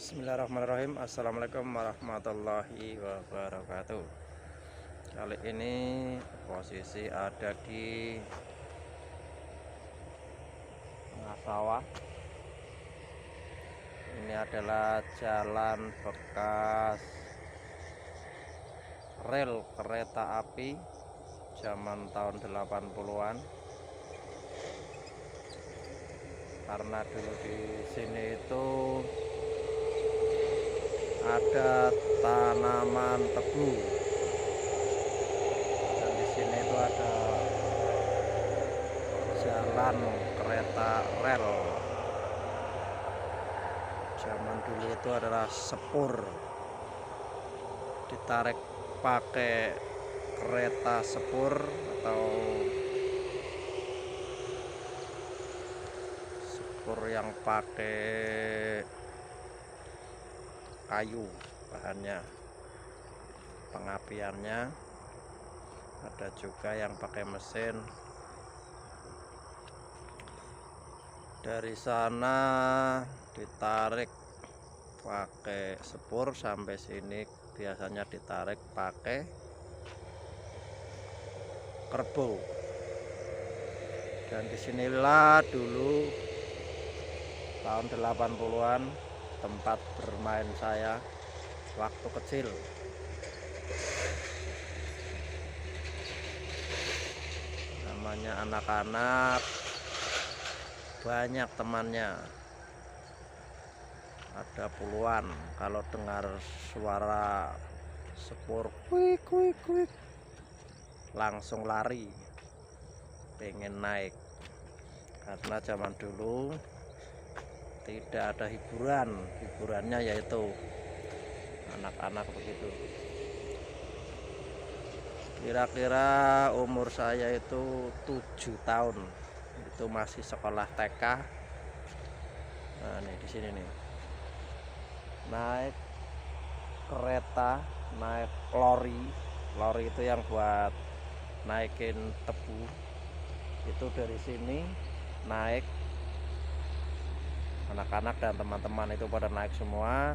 Bismillahirrahmanirrahim. Assalamualaikum warahmatullahi wabarakatuh. Kali ini posisi ada di tengah sawah. Ini adalah jalan bekas rel kereta api zaman tahun 80-an. Karena dulu di sini itu ada tanaman tebu, dan di sini itu ada jalan kereta rel. Zaman dulu itu adalah sepur, ditarik pakai kereta sepur atau sepur yang pakai kayu bahannya, pengapiannya. Ada juga yang pakai mesin. Dari sana ditarik pakai sepur sampai sini, biasanya ditarik pakai kerbau. Dan disinilah dulu tahun 80-an tempat bermain saya waktu kecil. Namanya anak-anak, banyak temannya, ada puluhan. Kalau dengar suara sepur kuik kuik kuik, langsung lari pengen naik. Karena zaman dulu tidak ada hiburannya yaitu anak-anak begitu. Kira-kira umur saya itu 7 tahun, itu masih sekolah TK. Nah, nih di sini nih, naik kereta, naik lori itu yang buat naikin tebu. Itu dari sini naik, anak-anak dan teman-teman itu pada naik semua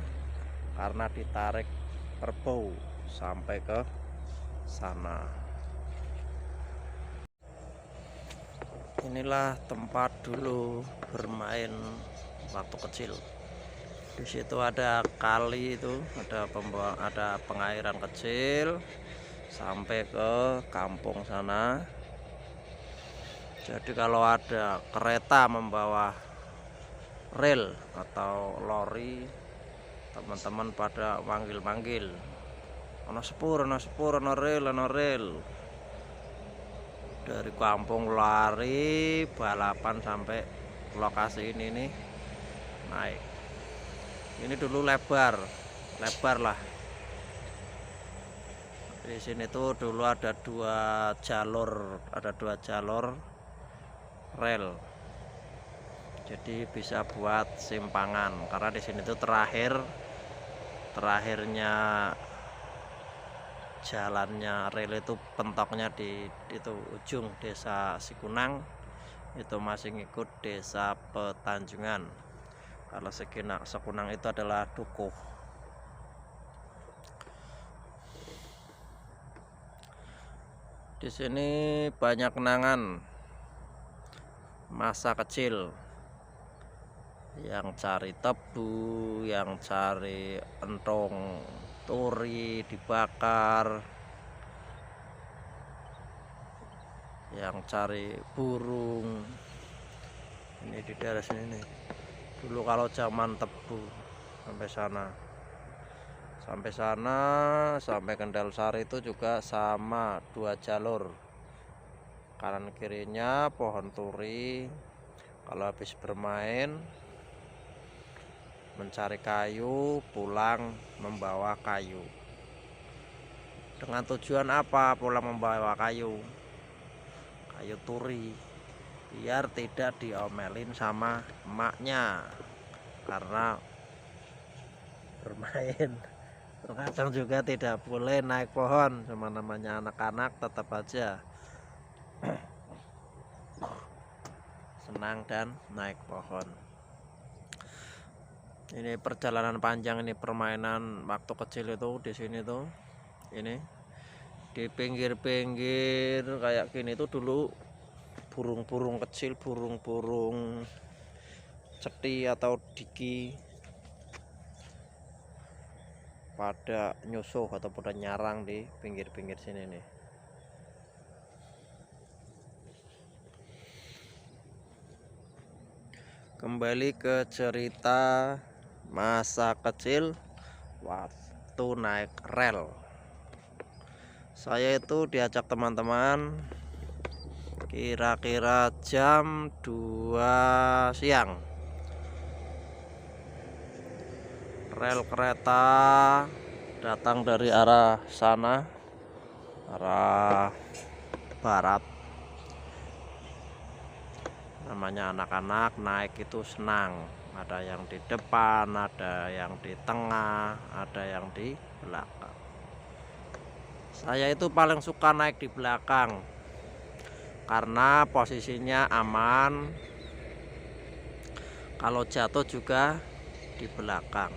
karena ditarik kerbau sampai ke sana. Inilah tempat dulu bermain waktu kecil. Di situ ada kali, itu ada pengairan kecil sampai ke kampung sana. Jadi kalau ada kereta membawa rel atau lori, teman-teman pada manggil-manggil, ono sepur, ono rel. Dari kampung lari balapan sampai lokasi ini nih, naik. Ini dulu lebar lah. Di sini tuh dulu ada dua jalur rel. Jadi bisa buat simpangan, karena di sini tuh terakhirnya jalannya rel itu, pentoknya di itu ujung desa Sikunang, itu masih ngikut desa Petanjungan. Kalau Sikunang itu adalah dukuh. Di sini banyak kenangan masa kecil, yang cari tebu, yang cari entong turi dibakar, yang cari burung. Ini di daerah sini nih. Dulu kalau zaman tebu sampai sana. sampai sana, sampai Kendal Sari itu juga sama 2 jalur. Kanan kirinya pohon turi. Kalau habis bermain mencari kayu, pulang membawa kayu. Dengan tujuan apa pulang membawa kayu? Kayu turi, biar tidak diomelin sama emaknya karena bermain. Terkadang juga tidak boleh naik pohon, cuma namanya anak-anak tetap aja senang dan naik pohon. Ini perjalanan panjang, ini permainan waktu kecil itu di sini tuh. Ini di pinggir-pinggir kayak gini tuh dulu burung-burung kecil, burung-burung ceti atau diki pada nyusuh atau pada nyarang di pinggir-pinggir sini nih. Kembali ke cerita masa kecil waktu naik rel. Saya itu diajak teman-teman kira-kira jam 2 siang. Rel kereta datang dari arah sana, arah barat. Namanya anak-anak naik itu senang. Ada yang di depan, ada yang di tengah, ada yang di belakang. Saya itu paling suka naik di belakang karena posisinya aman. Kalau jatuh juga di belakang.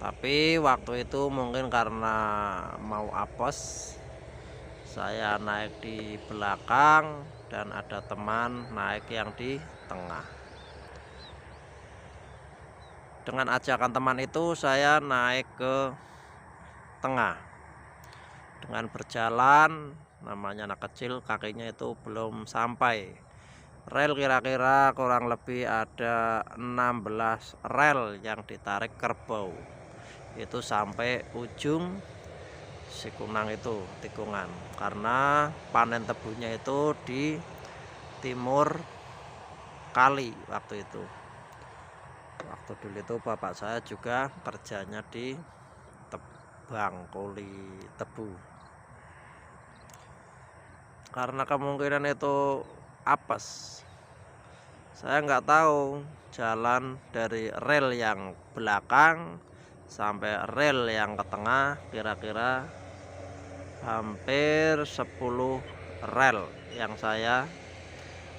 Tapi waktu itu mungkin karena mau apes, saya naik di belakang dan ada teman naik yang di tengah. Dengan ajakan teman itu saya naik ke tengah. Dengan berjalan, namanya anak kecil, kakinya itu belum sampai rel, kira-kira kurang lebih ada 16 rel yang ditarik kerbau. Itu sampai ujung Sikunang itu, tikungan. Karena panen tebunya itu di timur kali waktu itu. Waktu dulu itu bapak saya juga kerjanya di tebang kuli tebu. Karena kemungkinan itu apes, saya nggak tahu jalan dari rel yang belakang sampai rel yang ke tengah, kira-kira hampir 10 rel yang saya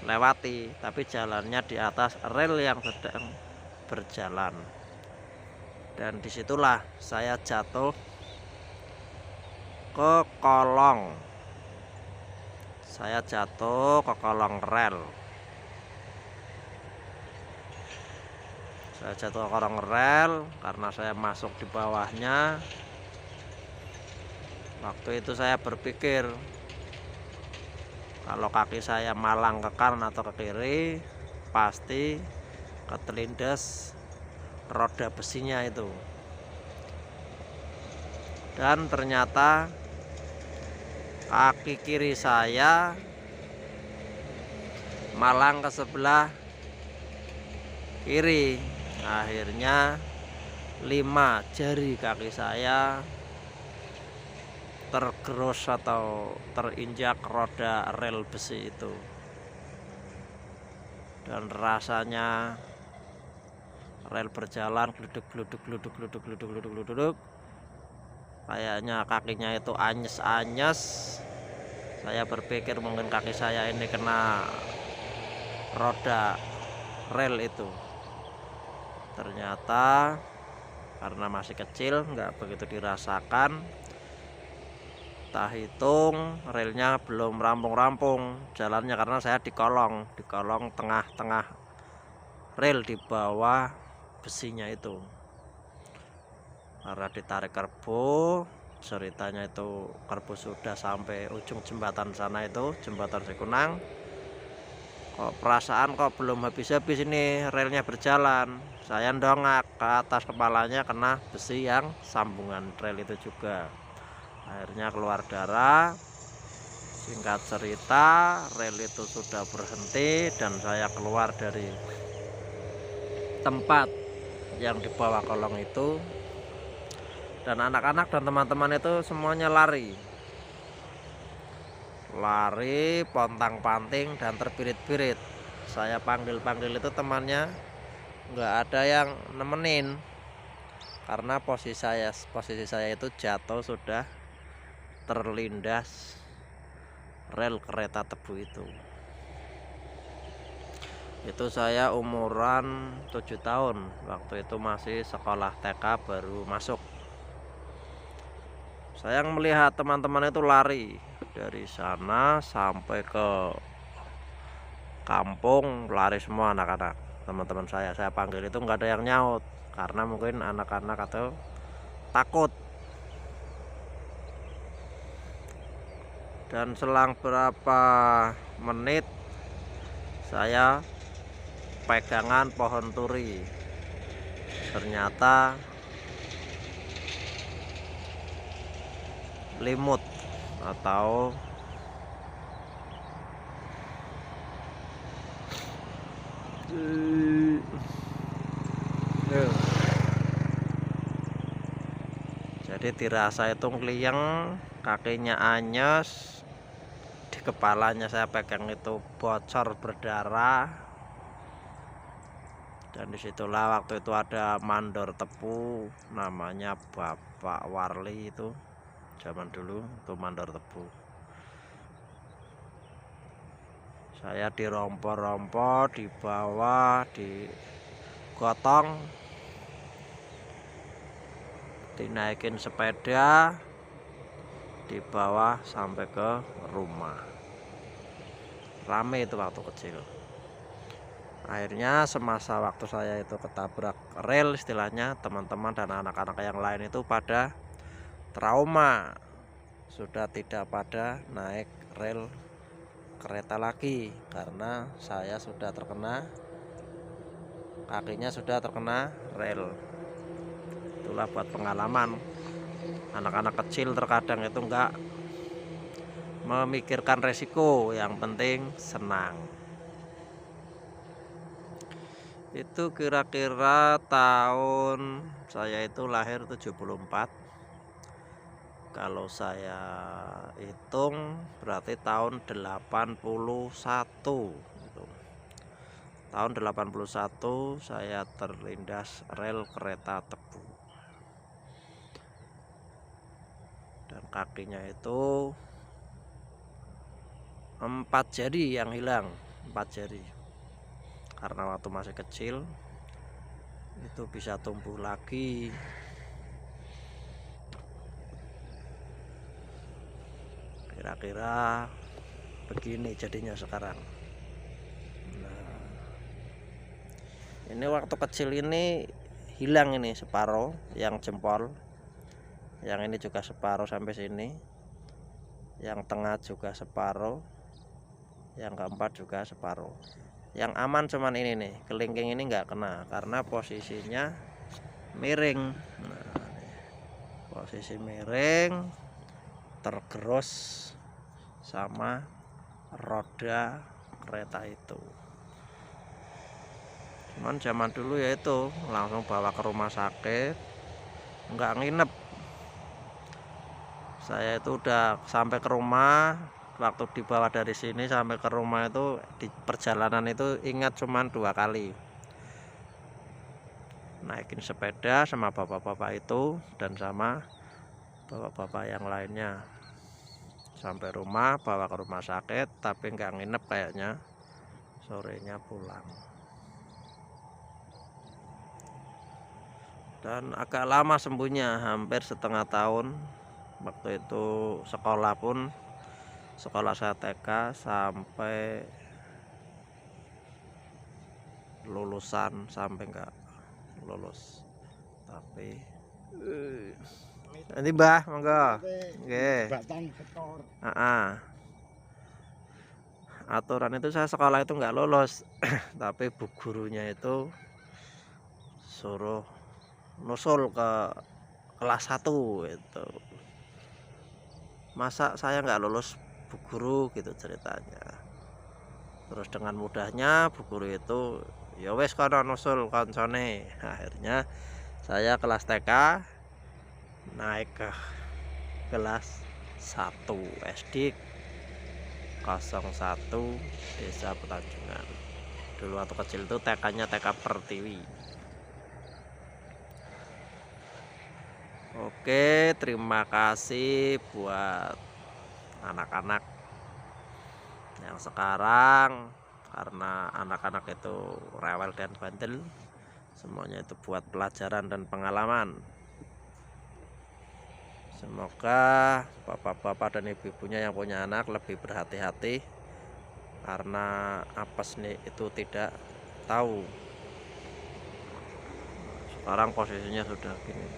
lewati, tapi jalannya di atas rel yang sedang berjalan. Dan disitulah saya jatuh ke kolong. Saya jatuh ke kolong rel. Saya jatuh ke kolong rel karena saya masuk di bawahnya. Waktu itu saya berpikir kalau kaki saya malang ke kanan atau ke kiri, pasti ketelindas roda besinya itu. Dan ternyata kaki kiri saya malang ke sebelah kiri. Akhirnya 5 jari kaki saya tergerus atau terinjak roda rel besi itu. Dan rasanya rel berjalan gluduk. Kayaknya kakinya itu anyes-anyes. Saya berpikir mungkin kaki saya ini kena roda rel itu. Ternyata karena masih kecil nggak begitu dirasakan. Tak hitung relnya belum rampung-rampung jalannya karena saya di kolong tengah-tengah rel di bawah besinya itu. Karena ditarik kerbau, ceritanya itu kerbau sudah sampai ujung jembatan sana itu, jembatan Sikunang. kok perasaan kok belum habis-habis ini relnya berjalan. Saya ndongak ke atas, kepalanya kena besi yang sambungan rel itu juga. Akhirnya keluar darah. Singkat cerita, rel itu sudah berhenti dan saya keluar dari tempat yang di bawah kolong itu, dan anak-anak dan teman-teman itu semuanya lari pontang-panting dan terbirit-birit. Saya panggil-panggil itu temannya, nggak ada yang nemenin karena posisi saya itu jatuh sudah terlindas rel kereta tebu itu. Itu saya umuran 7 tahun, waktu itu masih sekolah TK baru masuk. Saya melihat teman-teman itu lari dari sana sampai ke kampung, lari semua anak-anak. Teman-teman saya panggil itu nggak ada yang nyaut karena mungkin anak-anak atau takut. Dan selang berapa menit saya pegangan pohon turi, ternyata limut atau jadi dirasa itu ngeliyeng, kakinya anyes, di kepalanya saya pegang itu bocor berdarah. Dan disitulah waktu itu ada mandor tebu namanya Bapak Warli, itu zaman dulu itu mandor tebu. Saya dirompo-rompo, dibawa, digotong, dinaikin sepeda, dibawa sampai ke rumah. Rame itu waktu kecil. Akhirnya semasa waktu saya itu ketabrak rel istilahnya, teman-teman dan anak-anak yang lain itu pada trauma, sudah tidak pada naik rel kereta lagi karena saya sudah terkena, kakinya sudah terkena rel. Itulah buat pengalaman. Anak-anak kecil terkadang itu enggak memikirkan resiko, yang penting senang. Itu kira-kira tahun saya itu lahir 74. Kalau saya hitung berarti tahun 81 gitu. Tahun 81 saya terlindas rel kereta tebu. Dan kakinya itu 4 jari yang hilang, 4 jari. Karena waktu masih kecil itu bisa tumbuh lagi. Kira-kira begini jadinya sekarang. Nah, ini waktu kecil ini hilang ini separuh, yang jempol. Yang ini juga separuh sampai sini. Yang tengah juga separuh. Yang keempat juga separuh. Yang aman cuman ini nih, kelingking ini nggak kena karena posisinya miring. Nah, posisi miring, tergerus sama roda kereta itu. Cuman zaman dulu ya itu langsung bawa ke rumah sakit, nggak nginep. Saya itu udah sampai ke rumah, waktu dibawa dari sini sampai ke rumah itu di perjalanan itu ingat cuman 2 kali. Naikin sepeda sama bapak-bapak itu dan sama bapak-bapak yang lainnya. Sampai rumah, bawa ke rumah sakit, tapi nggak nginep kayaknya. Sorenya pulang. Dan agak lama sembuhnya, hampir setengah tahun. Waktu itu sekolah pun, sekolah saya TK sampai lulusan, sampai nggak lulus. Tapi nanti Mbah, monggo. Nggih. aturan itu saya sekolah itu nggak lolos tapi bu gurunya itu suruh nusul ke kelas 1 itu. Masa saya nggak lulus bu guru gitu ceritanya. Terus dengan mudahnya bu guru itu ya wes kono nusul koncone. Akhirnya saya kelas TK naik ke kelas 1 SD 01 Desa Petanjungan. Dulu waktu kecil itu TK-nya TK Pertiwi. Oke, terima kasih buat anak-anak yang sekarang, karena anak-anak itu rewel dan bandel. Semuanya itu buat pelajaran dan pengalaman. Semoga bapak-bapak dan ibu-ibunya yang punya anak lebih berhati-hati, karena apes nih itu tidak tahu. Sekarang posisinya sudah gini.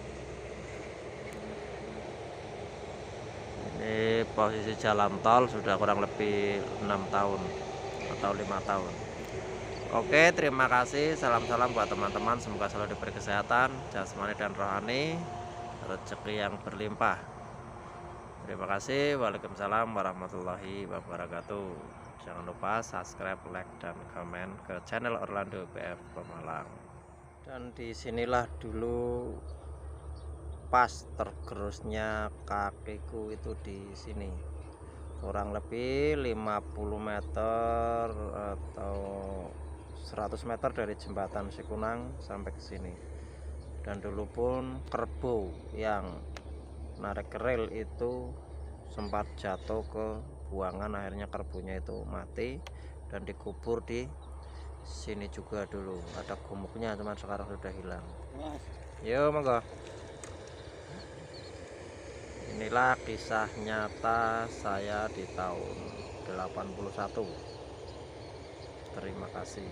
Ini posisi jalan tol sudah kurang lebih 6 tahun atau 5 tahun. Oke, terima kasih. Salam-salam buat teman-teman. Semoga selalu diberi kesehatan jasmani dan rohani, rezeki yang berlimpah. Terima kasih. Waalaikumsalam warahmatullahi wabarakatuh. Jangan lupa subscribe, like, dan komen ke channel Orlando BF Pemalang. Dan disinilah dulu pas tergerusnya kakiku itu di sini, kurang lebih 50 meter atau 100 meter dari jembatan Sikunang sampai ke sini. Dan dulu pun kerbau yang narik rel itu sempat jatuh ke buangan, akhirnya kerbaunya itu mati dan dikubur di sini juga. Dulu ada gumuknya, cuman sekarang sudah hilang. Yo monggo. Inilah kisah nyata saya di tahun 81. Terima kasih.